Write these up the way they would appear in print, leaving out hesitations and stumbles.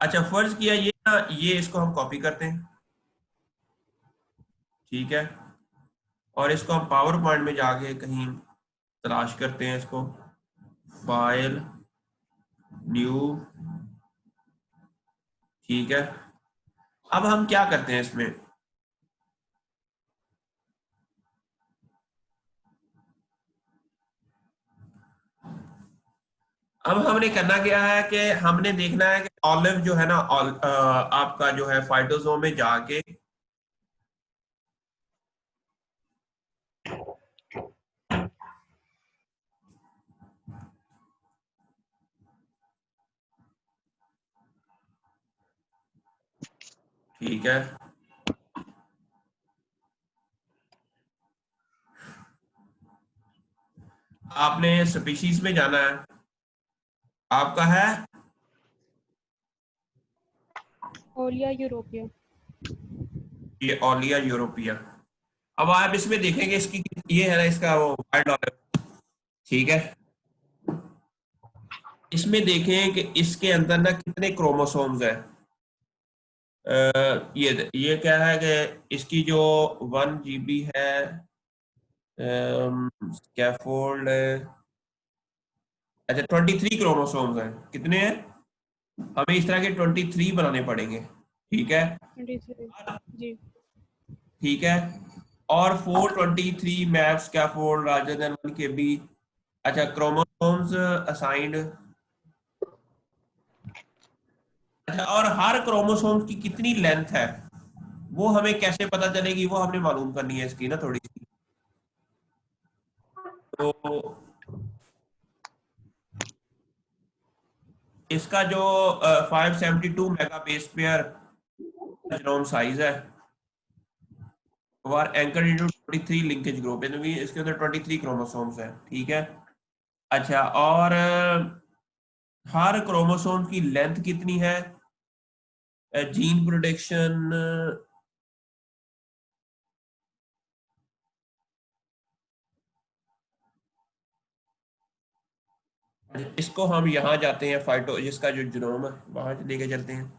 अच्छा, फर्ज किया ये ना, ये इसको हम कॉपी करते हैं, ठीक है, और इसको हम पावर पॉइंट में जाके कहीं तलाश करते हैं इसको, फाइल, न्यू, ठीक है। अब हम क्या करते हैं इसमें, अब हमने करना क्या है कि हमने देखना है कि ऑलिव जो है ना, आपका जो है फाइटोसोम में जाके, ठीक है, आपने स्पीशीज में जाना है, आपका है ओलिया यूरोपिया। ये ओलिया यूरोपिया। अब आप इसमें देखेंगे इसकी, ये है ना इसका वो वाइल्ड ऑलिव, ठीक है। इसमें देखें कि इसके अंदर ना कितने क्रोमोसोम्स है। ये क्या है कि इसकी जो 1 GB है स्कैफोल्ड, अच्छा 23 क्रोमोसोम्स हैं, कितने हैं, हमें इस तरह के 23 बनाने पड़ेंगे, ठीक है, 23। जी। ठीक है। और 423 map scaffold rather than 1 KB। अच्छा, क्रोमोसोम्स असाइंड, अच्छा, और हर क्रोमोसोम की कितनी लेंथ है वो हमें कैसे पता चलेगी, वो हमने मालूम करनी है इसकी ना थोड़ी सी। तो इसका जो 572 mega base pair genome size है, वर एंकर्ड इनटू 23 लिंकेज ग्रुप, यानी इसके अंदर 23 क्रोमोसोम्स हैं, ठीक है। अच्छा, और हर क्रोमोसोम की लेंथ कितनी है, जीन प्रोडक्शन, इसको हम यहाँ जाते हैं, फाइटो जिसका जो जीनोम है वहां लेके चलते हैं।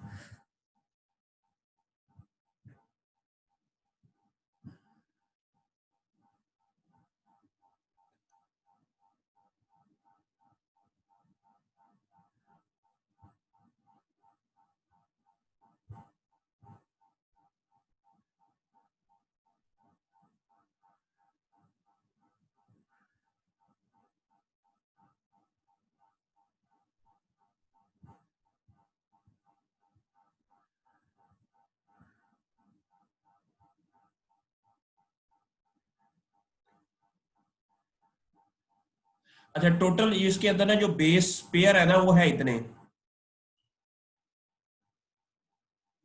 अच्छा, टोटल इसके अंदर ना जो बेस पेयर है ना वो है इतने,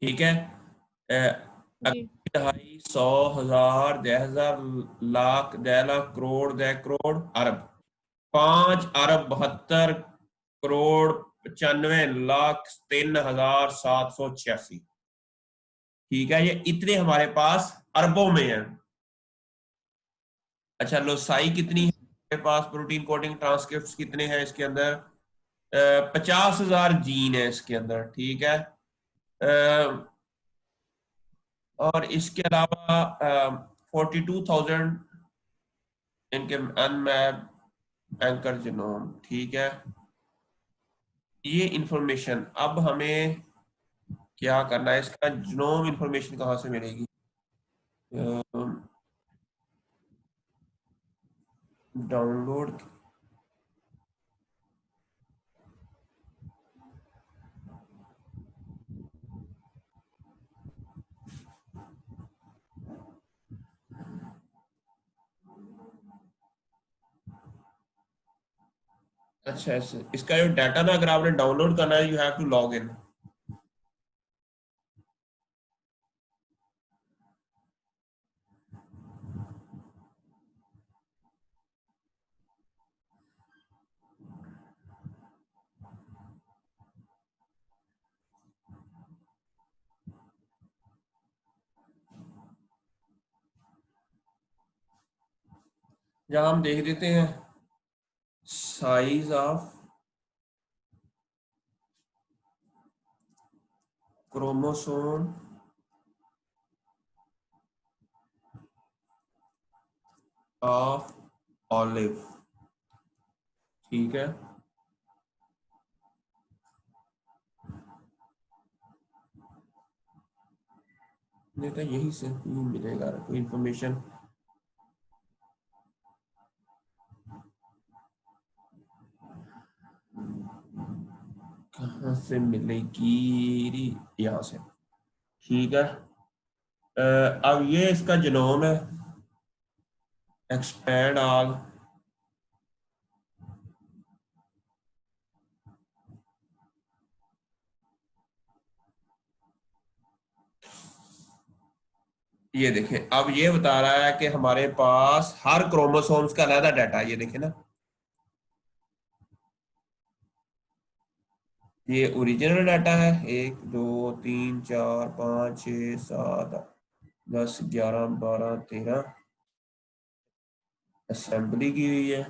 ठीक है। जी। दहाई, 100, 1000, 10,000, लाख, 10 लाख, करोड़, 10 करोड़, अरब, 5 अरब 72 करोड़ 95 लाख 3,786, ठीक है, ये इतने हमारे पास अरबों में है। अच्छा, लोसाई कितनी है अच्छा। हमारे पास, प्रोटीन कोडिंग ट्रांसक्रिप्ट कितने हैं इसके अंदर, 50,000 जीन है इसके अंदर, ठीक है। और इसके अलावा 42,000 इनके अनमैप एंकर जीनोम, ठीक है। ये इंफॉर्मेशन अब हमें क्या करना है, इसका जीनोम इंफॉर्मेशन कहाँ से मिलेगी, डाउनलोड, अच्छा इसका जो डाटा ना अगर आपने डाउनलोड करना है, you have to log in. जहाँ हम देख देते हैं size of chromosome of olive, ठीक है। नहीं तो यही से ही मिलेगा कोई इंफॉर्मेशन। कहाँ से मिलेगी? यहाँ से, ठीक है। अब ये इसका जीनोम है, एक्सपैंड ऑल। ये देखें, अब ये बता रहा है कि हमारे पास हर क्रोमोसोम्स का अलग डाटा है। ये देखें ना, ये ओरिजिनल डाटा है 1 2 3 4 5 6 7 10 11 12 13, असेंबली की हुई है।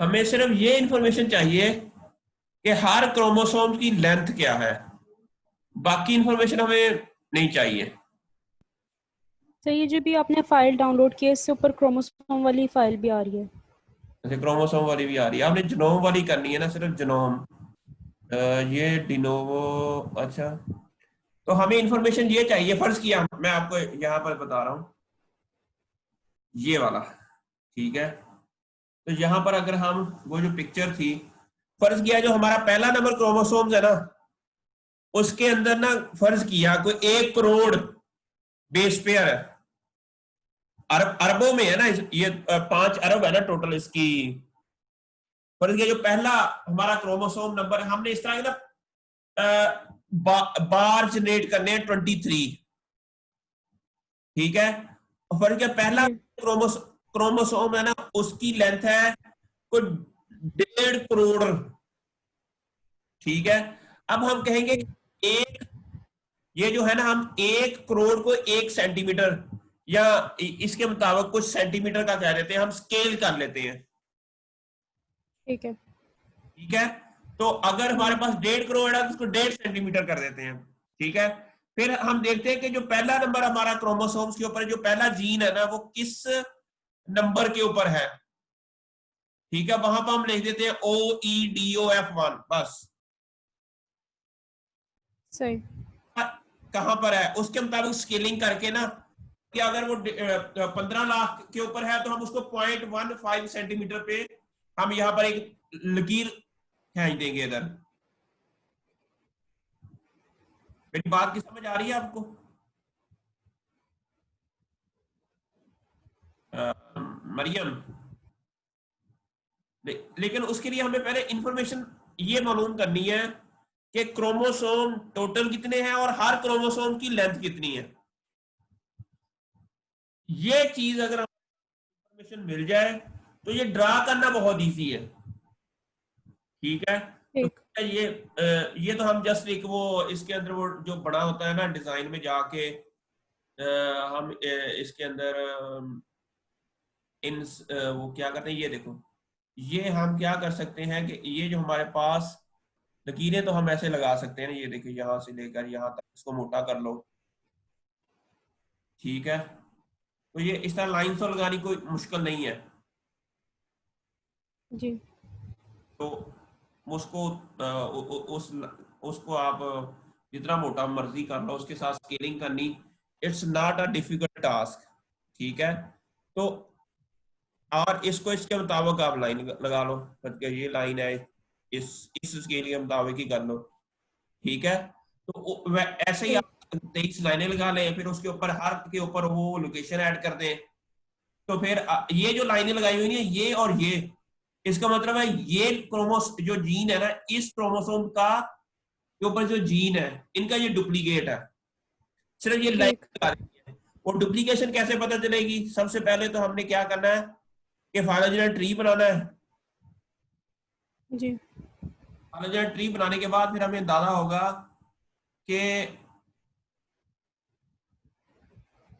हमें सिर्फ ये इंफॉर्मेशन चाहिए कि हर क्रोमोसोम की लेंथ क्या है, बाकी इंफॉर्मेशन हमें नहीं चाहिए। सर ये जो भी आपने फाइल डाउनलोड की है इससे ऊपर क्रोमोसोम वाली फाइल भी आ रही है। जैसे क्रोमोसोम वाली भी आ रही है, आपने जीनोम वाली करनी है ना, सिर्फ जीनोम। ये डिनोवो, अच्छा। तो हमें इंफॉर्मेशन ये चाहिए, फर्ज किया मैं आपको यहाँ पर बता रहा हूँ, ये वाला, ठीक है। तो यहाँ पर अगर हम वो जो पिक्चर थी, फर्ज किया जो हमारा पहला नंबर क्रोमोसोम्स है ना, उसके अंदर ना फर्ज किया कोई 1 करोड़ बेस पेयर है। अरबों में है ना, ये 5 अरब है ना टोटल इसकी। फर्ज किया जो पहला हमारा क्रोमोसोम नंबर है, हमने इस तरह के ना बार जनरेट करने हैं 23, ठीक है। और फर्ज किया पहला जी क्रोमोसोम है ना, उसकी लेंथ है कोई 1.5 करोड़, ठीक है। अब हम कहेंगे जी कि एक, ये जो है ना, हम 1 करोड़ को 1 सेंटीमीटर या इसके मुताबिक कुछ सेंटीमीटर का कह देते हैं, हम स्केल कर लेते हैं, ठीक है। ठीक है। तो अगर हमारे पास 1.5 करोड़ है तो उसको 1.5 सेंटीमीटर कर देते हैं, ठीक है। फिर हम देखते हैं कि जो पहला नंबर हमारा क्रोमोसोम्स के ऊपर, जो पहला जीन है ना, वो किस नंबर के ऊपर है, ठीक है। वहां पर हम लिख देते हैं OEDOF1 बस। सही। कहां पर है उसके मुताबिक स्केलिंग करके ना, कि अगर वो 15 लाख के ऊपर है तो हम उसको 0.15 सेंटीमीटर पे हम यहाँ पर एक लकीर खींच देंगे इधर। मेरी बात की समझ आ रही है आपको? मरियम, लेकिन उसके लिए हमें पहले इंफॉर्मेशन ये मालूम करनी है कि क्रोमोसोम टोटल कितने हैं और हर क्रोमोसोम की लेंथ कितनी है। ये चीज अगर इंफॉर्मेशन मिल जाए तो ये ड्रा करना बहुत इजी है, ठीक है। तो ठीक। ये तो हम जस्ट एक वो इसके अंदर वो जो बड़ा होता है ना डिजाइन में जाके, हम इसके अंदर वो क्या करते हैं, ये देखो, ये हम क्या कर सकते हैं कि ये जो हमारे पास लकीरें तो हम ऐसे लगा सकते हैं ना, ये देखो, यहां से लेकर यहां तक इसको मोटा कर लो, ठीक है, तो ये इस तरह लाइन तो लगानी कोई मुश्किल नहीं है। जी। तो उसको उसको आप जितना मोटा मर्जी कर लो, उसके साथ स्केलिंग करनी, it's not a difficult task. ठीक है, तो और इसको इसके मुताबिक आप लाइन लगा लो, ये लाइन है, इस स्केल के मुताबिक ही कर लो। ठीक है, तो ऐसे ही ठीक। आप 23 लाइनें लगा लें, फिर उसके ऊपर हर के ऊपर वो लोकेशन ऐड कर दें। तो फिर ये जो लाइनें लगाई हुई हैं ये और ये, इसका मतलब है ये क्रोमोस जो जीन है ना, इस क्रोमोसोम का के ऊपर जो जीन है इनका ये डुप्लीकेट है, सिर्फ ये लाइन ठीक। लगा रही है। और डुप्लीकेशन कैसे पता चलेगी? सबसे पहले तो हमने क्या करना है कि फाइलोजेनेटिक ट्री बनाना है। जी। फाइलोजेनेटिक ट्री बनाने के बाद फिर हमें अंदाजा होगा कि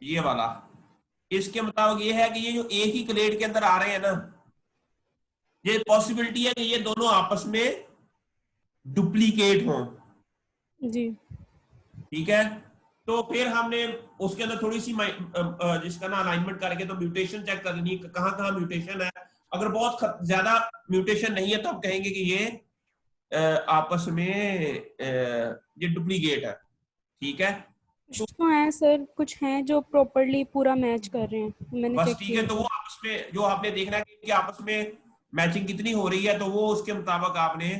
ये वाला, इसके मुताबिक ये है कि ये जो एक ही क्लेड के अंदर आ रहे हैं ना, ये पॉसिबिलिटी है कि ये दोनों आपस में डुप्लीकेट हों। जी। ठीक है, तो फिर हमने उसके अंदर थोड़ी सी जिसका ना अलाइनमेंट करके तो म्यूटेशन चेक कर लेनी, कहां कहां म्यूटेशन है। अगर बहुत ज्यादा म्यूटेशन नहीं है तो हम कहेंगे कि ये आपस में ये डुप्लीकेट है। ठीक है, तो कुछ तो हैं सर, कुछ हैं जो प्रॉपरली पूरा मैच कर रहे हैं, मैंने बस चेक ठीक है, किया तो वो था। आपस में जो आपने देखना है कि आपस में मैचिंग कितनी हो रही है, तो वो उसके मुताबिक आपने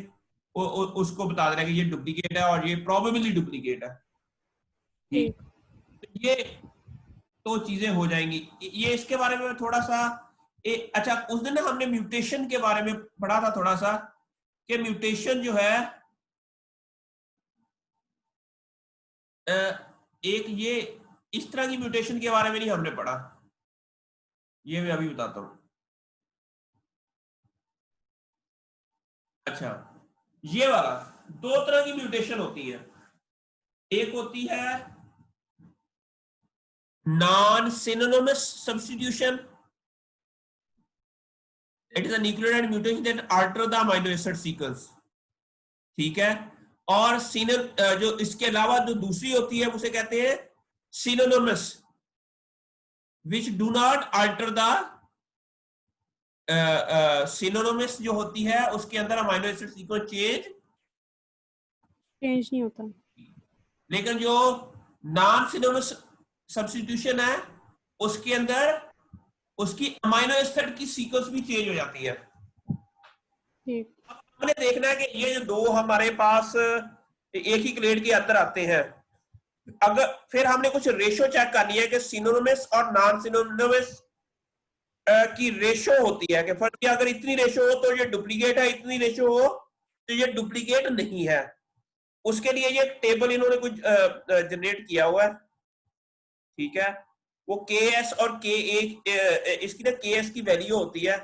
उसको बता देना कि ये डुप्लीकेट है और ये प्रोबेबली डुप्लीकेट है। ठीक, ठीक। तो ये तो चीजें हो जाएंगी। ये इसके बारे में थोड़ा सा अच्छा, उस दिन ना हमने म्यूटेशन के बारे में पढ़ा था थोड़ा सा, कि म्यूटेशन जो है एक ये इस तरह की म्यूटेशन के बारे में नहीं हमने पढ़ा, ये मैं अभी बताता हूं। अच्छा, ये वाला दो तरह की म्यूटेशन होती है। एक होती है non synonymous substitution, it is a nucleotide mutation that alter the amino acid sequence. ठीक है, और जो इसके अलावा जो दूसरी होती है उसे कहते हैं synonymous, which do not alter the synonymous जो होती है उसके अंदर amino acid sequence change, change नहीं होता। लेकिन जो नॉन सिनोनिमस सब्स्टिट्यूशन है उसके अंदर उसकी अमीनो एसिड की सीक्वेंस भी चेंज हो जाती है। ठीक। हमने देखना है कि ये जो दो हमारे पास एक ही क्लेड के अंदर आते हैं, अगर फिर हमने कुछ रेशो चेक करनी है कि सिनोनिमस और नॉन सिनोनिमस की रेशो होती है कि फर्क, अगर इतनी रेशो हो तो ये डुप्लीकेट है, इतनी रेशो हो तो ये डुप्लीकेट नहीं है। उसके लिए ये टेबल इन्होंने कुछ जनरेट किया हुआ है। ठीक है, वो के एस और के ए, इसकी ना के एस की वैल्यू होती है,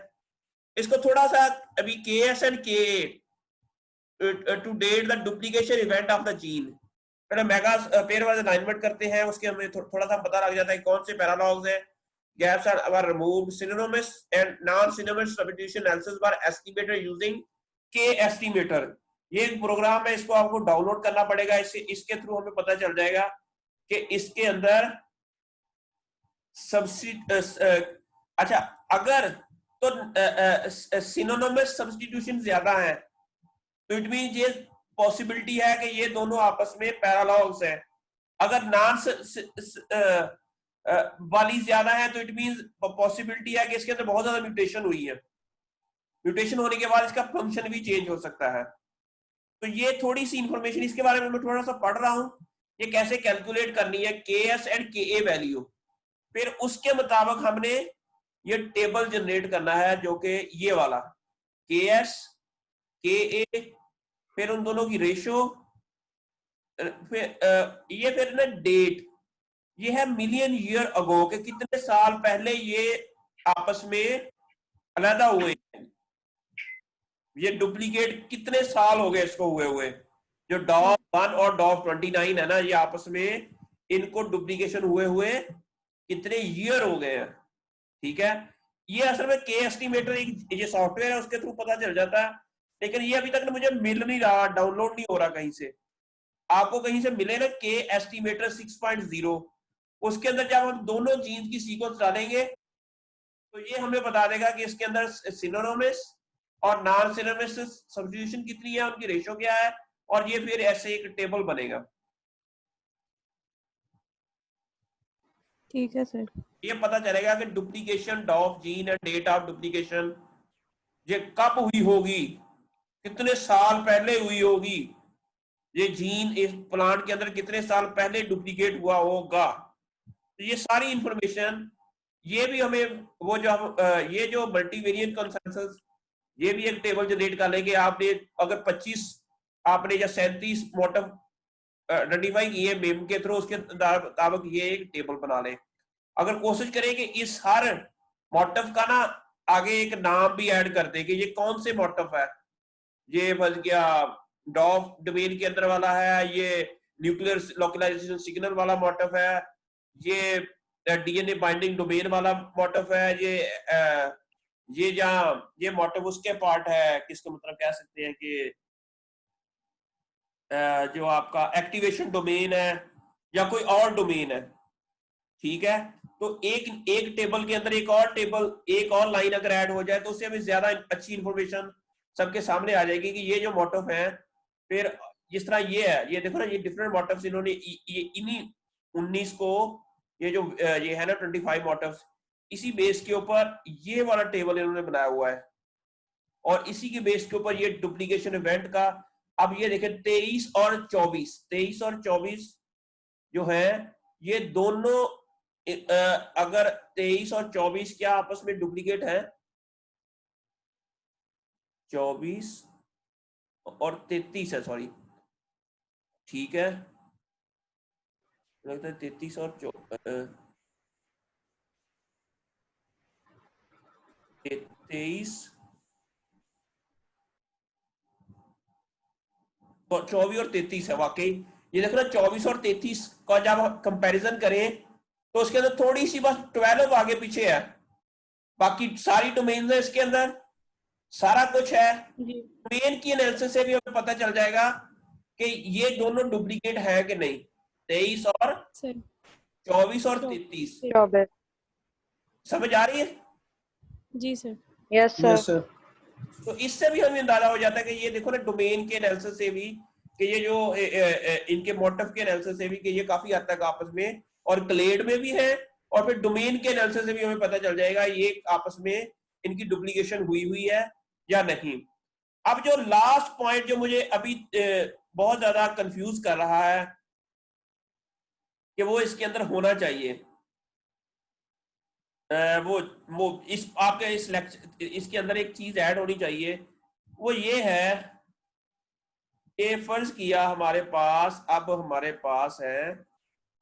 इसको थोड़ा सा अभी के S and K to date the duplication event of the gene, पहले मेगा पेयर वाइज अलाइनमेंट करते हैं, उसके हमें थोड़ा सा पता लग जाता है कौन से पैरालॉग्स हैं, gaps are removed, synonymous and non-synonymous substitution analysis were estimated using k estimator। ये एक प्रोग्राम है, इसको आपको डाउनलोड करना पड़ेगा, इसके थ्रू हमें पता चल जाएगा कि इसके अंदर अच्छा, अगर तो सिनोनिमस सब्स्टिट्यूशन ज्यादा है तो इट मीन ये पॉसिबिलिटी है कि ये दोनों आपस में पैरालॉग्स हैं। अगर नॉन वाली ज्यादा है तो इट मीन पॉसिबिलिटी है कि इसके अंदर बहुत ज्यादा म्यूटेशन हुई है, म्यूटेशन होने के बाद इसका फंक्शन भी चेंज हो सकता है। तो ये थोड़ी सी इंफॉर्मेशन इसके बारे में मैं थोड़ा सा पढ़ रहा हूं, ये कैसे कैलकुलेट करनी है के एस एंड के ए वैल्यू, फिर उसके मुताबिक हमने ये टेबल जनरेट करना है जो कि ये वाला के एस के ए, फिर उन दोनों की रेशो, फिर ये फिर ना डेट, ये है मिलियन ईयर अगो के कितने साल पहले ये आपस में अलहदा हुए, ये डुप्लीकेट कितने साल हो गए इसको हुए हुए, जो डॉव 1 और डॉव 29 है ना, ये आपस में इनको डुप्लीकेशन हुए हुए कितने ईयर हो गए हैं। ठीक है, ये असल में के एस्टिमेटर एक ये सॉफ्टवेयर है, उसके थ्रू पता चल जाता है, लेकिन ये अभी तक मुझे मिल नहीं रहा, डाउनलोड नहीं हो रहा कहीं से। आपको कहीं से मिले ना के एस्टिमेटर 6.0, उसके अंदर जब हम दोनों जीन्स की सीक्वेंस डालेंगे तो ये हमें बता देगा कि इसके अंदर सिनोनिमस और नॉन सिनोनिमस सब्स्टिट्यूशन कितनी है, उनकी रेशो क्या है, और ये फिर ऐसे एक टेबल बनेगा। ठीक है सर। ये पता चलेगा कि duplication of gene and date of duplication ये कब हुई होगी, कितने साल पहले हुई होगी, ये जीन इस प्लांट के अंदर कितने साल पहले डुप्लीकेट हुआ होगा। तो ये सारी इंफॉर्मेशन, ये भी हमें वो जो हम ये जो मल्टीवेरिएट कंसेंसस, ये भी एक टेबल जनरेट कर लेंगे। आपने अगर 25 आपने या 37 मोटिव आइडेंटिफाई किए मेम के थ्रू, उसके मुताबिक ये एक टेबल बना लें। अगर कोशिश करें कि इस हर मोटिव का ना आगे एक नाम भी ऐड कर दे कि ये कौन से मोटिव है, ये बस गया डॉफ डोमेन के अंदर वाला है, ये न्यूक्लियर लोकलाइजेशन सिग्नल वाला मोटिव है, ये डीएनए बाइंडिंग डोमेन वाला मोटिव है, ये जहाँ ये मोटिव उसके पार्ट है, किसका मतलब कह सकते हैं कि जो आपका एक्टिवेशन डोमेन है या कोई और डोमेन है। ठीक है, तो एक एक टेबल के अंदर एक और टेबल, एक और लाइन अगर ऐड हो जाए तो उससे हमें ज्यादा अच्छी इंफॉर्मेशन सबके सामने आ जाएगी कि ये जो मोटिव है, फिर जिस तरह ये है, ये देखो ना, ये डिफरेंट मोटिव्स इन्होंने ये इन्हीं 19 को, ये जो ये है ना 25 मोटिव्स, इसी बेस के ऊपर ये वाला टेबल इन्होंने बनाया हुआ है, और इसी के बेस के ऊपर ये डुप्लीकेशन इवेंट का। अब ये देखें 23 और 24 जो है, ये दोनों अगर 23 और 24 क्या आपस में डुप्लीकेट है, 24 और 33 है, सॉरी, ठीक है, लगता है 33 और 23 और 24 और 33 है वाकई। ये देखो ना 24 और 33 का जब हम कंपैरिजन करें तो उसके अंदर थोड़ी सी बस 12 आगे पीछे है, बाकी सारी डोमेन है इसके अंदर, सारा कुछ है। डोमेन की एनालिसिस से भी हमें पता चल जाएगा कि ये दोनों डुप्लीकेट है कि नहीं, 23 और 24 और 33। समझ आ रही है? जी सर। Yes sir. तो इससे भी हमें अंदाजा हो जाता है कि ये देखो ना डोमेन के एनालिसिस से भी कि ये जो इनके मोटिव के एनालिसिस से भी कि ये काफी हद तक आपस में और क्लेड में भी है, और फिर डोमेन के एनालिसिस से भी हमें पता चल जाएगा ये आपस में इनकी डुप्लीकेशन हुई है या नहीं। अब जो लास्ट पॉइंट जो मुझे अभी बहुत ज्यादा कंफ्यूज कर रहा है कि वो इसके अंदर होना चाहिए, वो इस आपके इस लेक्चर इसके अंदर एक चीज ऐड होनी चाहिए, वो ये है कि फर्ज किया हमारे पास, अब हमारे पास है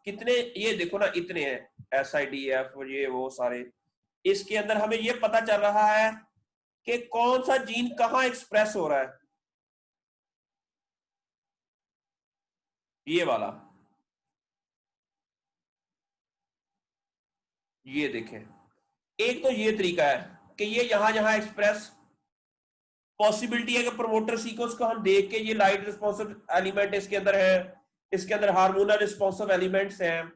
कितने, ये देखो ना इतने हैं SIDF, ये वो सारे, इसके अंदर हमें ये पता चल रहा है कि कौन सा जीन कहाँ एक्सप्रेस हो रहा है, ये वाला, ये देखें। एक तो ये तरीका है कि ये यहां जहां एक्सप्रेस पॉसिबिलिटी है कि प्रमोटर सीक्वेंस को हम देख के, ये लाइट रिस्पॉन्सिव एलिमेंट इसके अंदर है, इसके अंदर हार्मोनल रिस्पॉन्सिव एलिमेंट्स हैं,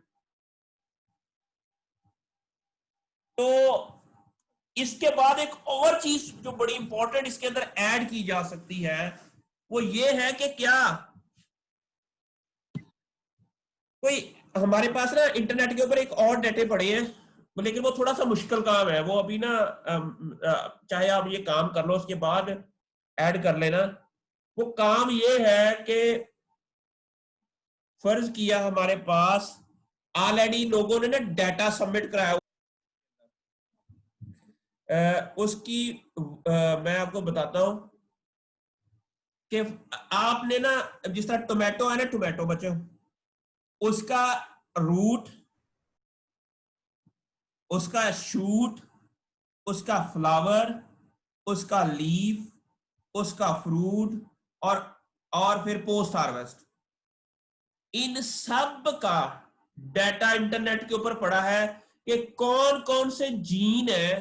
तो इसके बाद एक और चीज जो बड़ी इंपॉर्टेंट इसके अंदर ऐड की जा सकती है वो ये है कि क्या कोई हमारे पास ना इंटरनेट के ऊपर एक और डेटे पड़े हैं, लेकिन वो थोड़ा सा मुश्किल काम है, वो अभी ना चाहे आप ये काम कर लो उसके बाद ऐड कर लेना। वो काम ये है कि फर्ज किया हमारे पास ऑलरेडी लोगों ने ना डाटा सबमिट कराया, उसकी मैं आपको बताता हूं कि आपने ना जिस तरह टोमेटो है ना, टोमेटो बच्चों, उसका रूट, उसका शूट, उसका फ्लावर, उसका लीफ, उसका फ्रूट और फिर पोस्ट हार्वेस्ट, इन सब का डाटा इंटरनेट के ऊपर पड़ा है कि कौन कौन से जीन है,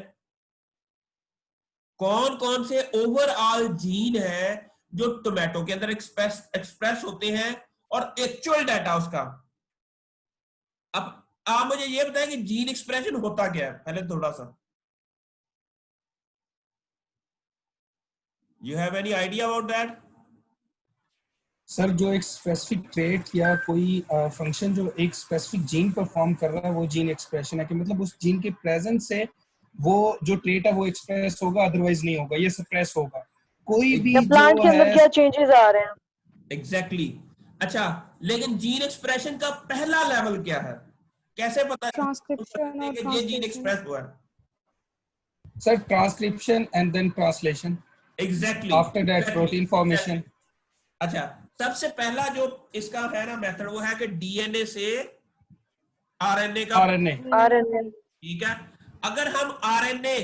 कौन कौन से ओवरऑल जीन है जो टोमेटो के अंदर एक्सप्रेस होते हैं, और एक्चुअल डाटा उसका। आप मुझे ये बताएं कि जीन एक्सप्रेशन होता क्या है पहले थोड़ा सा, you have any idea about that? Sir जो एक स्पेसिफिक ट्रेट या कोई फंक्शन जो एक स्पेसिफिक जीन परफॉर्म कर रहा है वो जीन एक्सप्रेशन है, कि मतलब उस जीन के प्रेजेंस से वो जो ट्रेट है वो एक्सप्रेस होगा, अदरवाइज नहीं होगा, ये सप्रेस होगा। कोई भी या प्लांट जो के अंदर है क्या चेंजेस आ रहे हैं। एग्जैक्टली अच्छा, लेकिन जीन एक्सप्रेशन का पहला लेवल क्या है, कैसे पता है ट्रांसक्रिप्शन और कि ये जीन ट्रांसलेशन। एक्सप्रेस हुआ है? Sir transcription and then translation, exactly after that protein formation. अच्छा, सबसे पहला जो इसका है ना मेथड वो है कि डीएनए से आरएनए का, आरएनए। आरएनए। ठीक है। अगर हम आरएनए,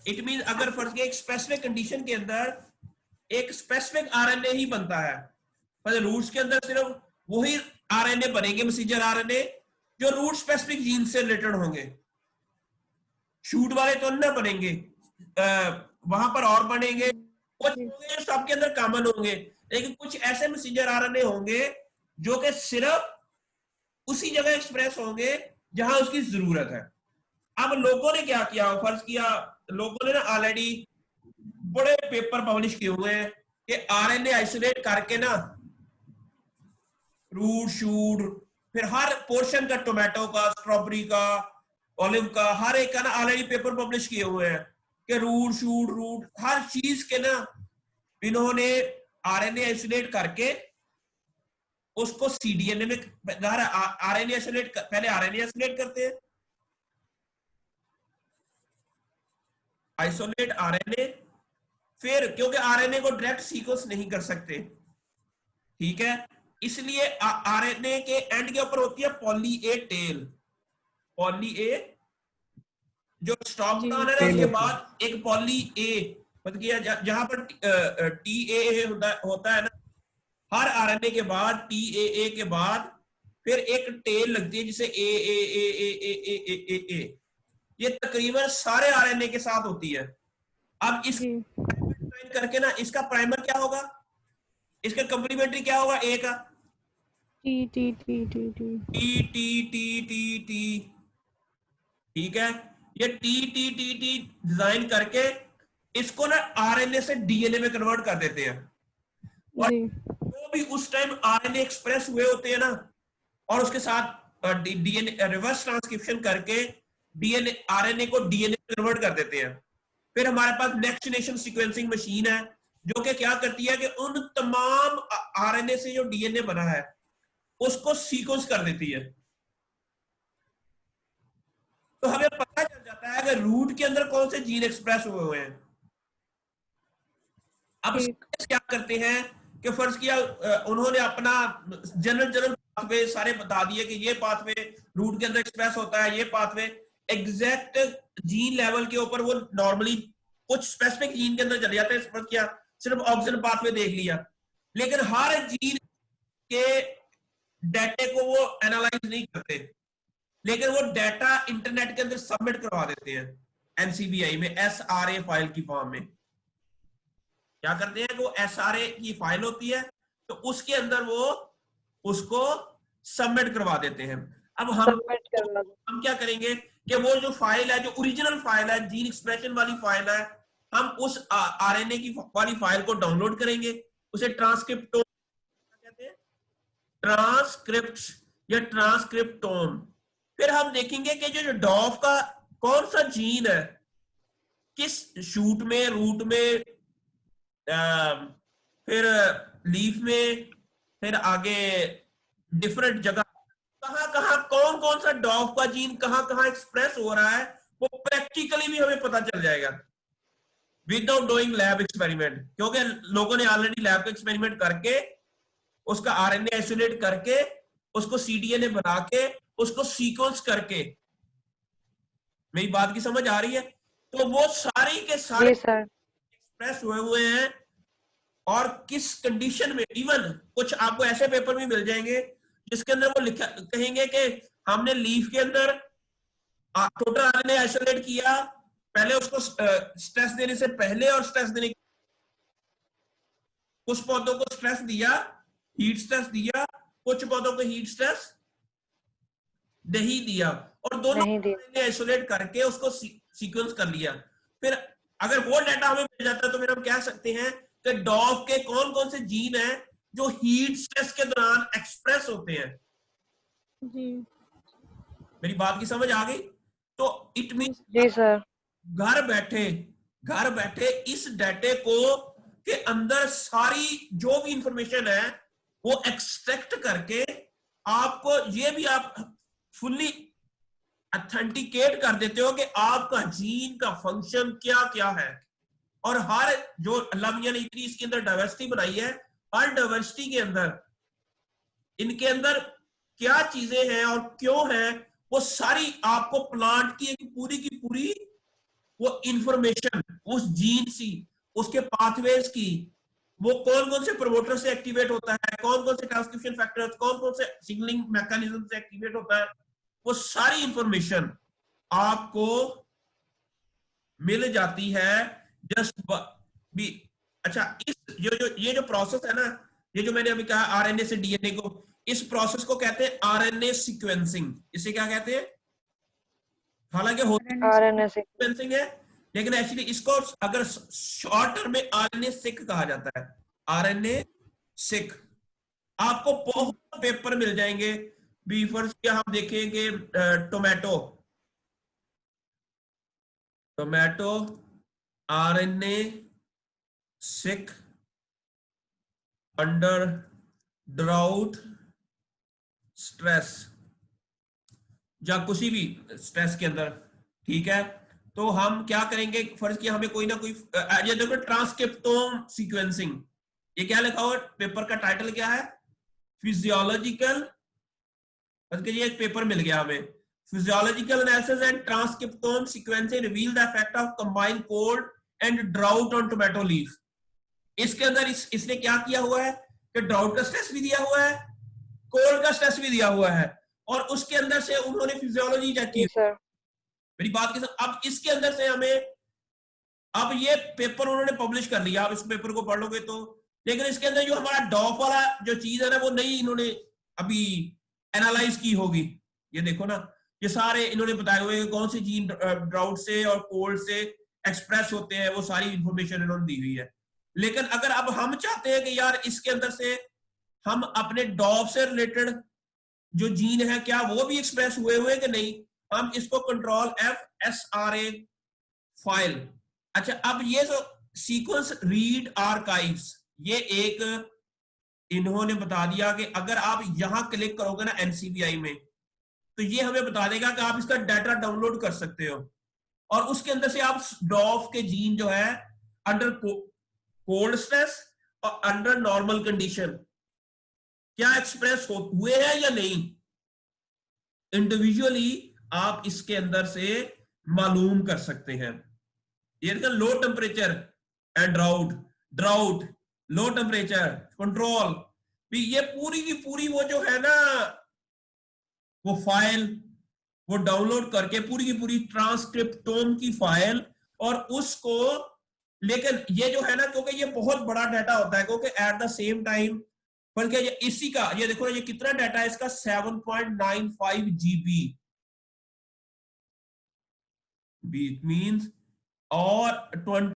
इट मीन अगर फर्ज के एक स्पेसिफिक कंडीशन के अंदर एक स्पेसिफिक आरएनए ही बनता है, मतलब रूट्स के अंदर सिर्फ वही आरएनए बनेंगे, मैसेंजर आरएनए जो रूट स्पेसिफिक जीन से रिलेटेड होंगे, शूट वाले तो ना बनेंगे, वहां पर और बनेंगे कुछ होंगे जो सबके अंदर कॉमन होंगे, लेकिन कुछ ऐसे मैसेंजर आरएनए होंगे जो कि सिर्फ उसी जगह एक्सप्रेस होंगे जहां उसकी जरूरत है। अब लोगों ने क्या किया, फर्ज किया लोगों ने ना ऑलरेडी बड़े पेपर पब्लिश किए हुए हैं कि आरएनए आइसोलेट करके ना रूट शूट फिर हर पोर्शन का, टोमेटो का, स्ट्रॉबेरी का, ऑलिव का, हर एक का ना ऑलरेडी पेपर पब्लिश किए हुए हैं कि रूट शूट रूट हर चीज के ना इन्होंने आरएनए आइसोलेट करके उसको सीडीएनए में, आरएनए आइसोलेट पहले आरएनए आइसोलेट करते हैं, आइसोलेट आरएनए, फिर क्योंकि आरएनए को डायरेक्ट सीक्वेंस नहीं कर सकते, ठीक है, इसलिए आरएनए के एंड के ऊपर होती है poly A tail, poly A जो स्टॉप जी। कॉन है ना, उसके बाद एक पॉली ए, मतलब जहां पर टी ए होता है ना, हर आरएनए के बाद टी ए के बाद फिर एक टेल लगती है जिसे ए ए ए ए ए ए ए ए ए, ये तकरीबन सारे आरएनए के साथ होती है। अब इस करके ना इसका प्राइमर क्या होगा, इसका कंप्लीमेंट्री क्या होगा, ए का T T T T T T T T T T, ठीक है, ये T T T T design करके इसको ना आरएनए से डीएनए में कन्वर्ट कर देते हैं, और जो भी उस टाइम आरएनए एक्सप्रेस हुए होते हैं ना, और उसके साथ डीएनए रिवर्स ट्रांसक्रिप्शन करके डीएनए आरएनए को डीएनए में कन्वर्ट कर देते हैं। फिर हमारे पास नेक्स्ट जनरेशन सीक्वेंसिंग मशीन है जो कि क्या करती है कि उन तमाम आरएनए से जो डीएनए बना है उसको सीक्वेंस कर देती है। तो हमें पता चल जाता है कि रूट के अंदर कौन से जीन एक्सप्रेस हुए हैं। अब क्या करते हैं कि फर्ज किया उन्होंने अपना जनरल पाथवे सारे बता दिए कि ये पाथवे रूट के अंदर एक्सप्रेस होता है, ये पाथवे एग्जैक्ट जीन लेवल के ऊपर वो नॉर्मली कुछ स्पेसिफिक जीन के अंदर चले जाते हैं, फर्ज किया सिर्फ ऑक्सीजन पाथवे देख लिया, लेकिन हर जीन के डाटे को वो एनालाइज नहीं करते, लेकिन वो डाटा इंटरनेट के अंदर सबमिट करवा देते हैं एनसीबीआई में एसआरए फाइल की फॉर्म में। क्या करते हैं, वो एसआरए की फाइल होती है तो उसके अंदर वो उसको सबमिट करवा देते हैं। अब हम क्या करेंगे कि वो जो फाइल है, जो ओरिजिनल फाइल है, जीन एक्सप्रेशन वाली फाइल है, हम उस आरएनए की वाली फाइल को डाउनलोड करेंगे, उसे ट्रांसक्रिप्टोम कहते हैं, ट्रांसक्रिप्ट या ट्रांसक्रिप्टोम। फिर हम देखेंगे कि जो डॉफ का कौन सा जीन है, किस शूट में, रूट में, फिर लीफ में, फिर आगे डिफरेंट जगह कहां कहां कौन कौन सा डॉफ का जीन कहां कहां एक्सप्रेस हो रहा है, वो प्रैक्टिकली भी हमें पता चल जाएगा विदाउट डूइंग लैब एक्सपेरिमेंट, क्योंकि लोगों ने ऑलरेडी लैब एक्सपेरिमेंट करके उसका आरएनए आइसोलेट करके उसको सीडीएनए बना के उसको सीक्वेंस करके, मेरी बात की समझ आ रही है? तो वो सारे के सारे एक्सप्रेस हुए हैं और किस कंडीशन में, इवन कुछ आपको ऐसे पेपर भी मिल जाएंगे जिसके अंदर वो लिखा कहेंगे कि हमने लीफ के अंदर टोटल आरएनए आइसोलेट किया, पहले उसको स्ट्रेस देने से पहले और स्ट्रेस देने, कुछ पौधों को स्ट्रेस दिया, हीट स्ट्रेस दिया, कुछ पौधों को हीट स्ट्रेस नहीं दिया, और दोनों नहीं दिया। ने आइसोलेट करके उसको सीक्वेंस कर लिया। फिर अगर वो डाटा हमें मिल जाता है तो फिर हम कह सकते हैं कि डॉफ के कौन कौन से जीन हैं जो हीट स्ट्रेस के दौरान एक्सप्रेस होते हैं। जी मेरी बात की समझ आ गई? तो इट मीन जी सर। घर बैठे इस डाटे को के अंदर सारी जो भी इंफॉर्मेशन है वो एक्सट्रैक्ट करके आपको ये भी आप फुल्ली ऑथेंटिकेट कर देते हो कि आपका जीन का फंक्शन क्या क्या है। और हर जो अल्लाह मियां ने इतनी इसके अंदर डाइवर्सिटी बनाई है, हर डाइवर्सिटी के अंदर इनके अंदर क्या चीजें हैं और क्यों हैं, वो सारी आपको प्लांट की एक पूरी वो इंफॉर्मेशन उस जीन सी, उसके पाथवेज की, वो कौन कौन से प्रोमोटर से एक्टिवेट होता है, कौन कौन से ट्रांसक्रिप्शन फैक्टर्स, कौन कौन से सिग्नलिंग मैकेनिज्म से एक्टिवेट होता है, वो सारी इंफॉर्मेशन आपको मिल जाती है जस्ट भी। अच्छा, इस ये जो प्रोसेस है ना, ये जो मैंने अभी कहा आरएनए से डीएनए को, इस प्रोसेस को कहते हैं आरएनए सीक्वेंसिंग। इसे क्या कहते हैं? हालांकि आरएनए सीक्वेंसिंग है, लेकिन एक्चुअली इसको अगर शॉर्ट टर्म में आरएनए सिक कहा जाता है। आरएनए सिक आपको बहुत पेपर मिल जाएंगे। भी फर्स्ट क्या हम देखेंगे, टोमेटो आरएनए सिक अंडर ड्राउट स्ट्रेस, या किसी भी स्ट्रेस के अंदर, ठीक है। तो हम क्या करेंगे, फर्ज किया हमें कोई ना कोई, ये देखो ट्रांसक्रिप्टोम सीक्वेंसिंग, ये क्या लिखा हुआ पेपर का टाइटल क्या है? फिजियोलॉजिकल, ये एक पेपर मिल गया हमें, physiological analysis and transcriptome sequencing reveal the effect of combined cold and drought on tomato leaf. इसके अंदर इसने क्या किया हुआ है कि ड्राउट का स्ट्रेस भी दिया हुआ है, कोल्ड का स्ट्रेस भी दिया हुआ है, और उसके अंदर से उन्होंने फिजियोलॉजी चेक की। सर। मेरी बात के साथ अब इसके अंदर से हमें, अब ये पेपर उन्होंने पब्लिश कर लिया, आप इस पेपर को पढ़ लोगे तो, लेकिन इसके अंदर जो हमारा डॉफ वाला जो चीज है ना, वो नहीं इन्होंने अभी एनालाइज की होगी। ये देखो ना, ये सारे इन्होंने बताए हुए कौन से जीन ड्राउट से और कोल्ड से एक्सप्रेस होते हैं, वो सारी इंफॉर्मेशन इन्होंने दी हुई है। लेकिन अगर अब हम चाहते हैं कि यार इसके अंदर से हम अपने डॉफ से रिलेटेड जो जीन है क्या वो भी एक्सप्रेस हुए कि नहीं, हम इसको कंट्रोल FSRA फाइल। अच्छा, अब ये जो सीक्वेंस रीड आर्काइव्स, ये एक इन्होंने बता दिया कि अगर आप यहां क्लिक करोगे ना NCBI में, तो ये हमें बता देगा कि आप इसका डाटा डाउनलोड कर सकते हो, और उसके अंदर से आप डॉफ के जीन जो है अंडर कोल्ड स्ट्रेस और अंडर नॉर्मल कंडीशन क्या एक्सप्रेस हुए हैं या नहीं, इंडिविजुअली आप इसके अंदर से मालूम कर सकते हैं। ये low temperature and drought low temperature control भी, ये पूरी की पूरी वो जो है ना, वो फाइल वो डाउनलोड करके पूरी की पूरी ट्रांसक्रिप्टोम की फाइल, और उसको, लेकिन ये जो है ना, क्योंकि ये बहुत बड़ा डाटा होता है, क्योंकि एट द सेम टाइम, बल्कि इसी का ये देखो ये कितना डाटा है इसका, 7.95 GB, मीन्स और 20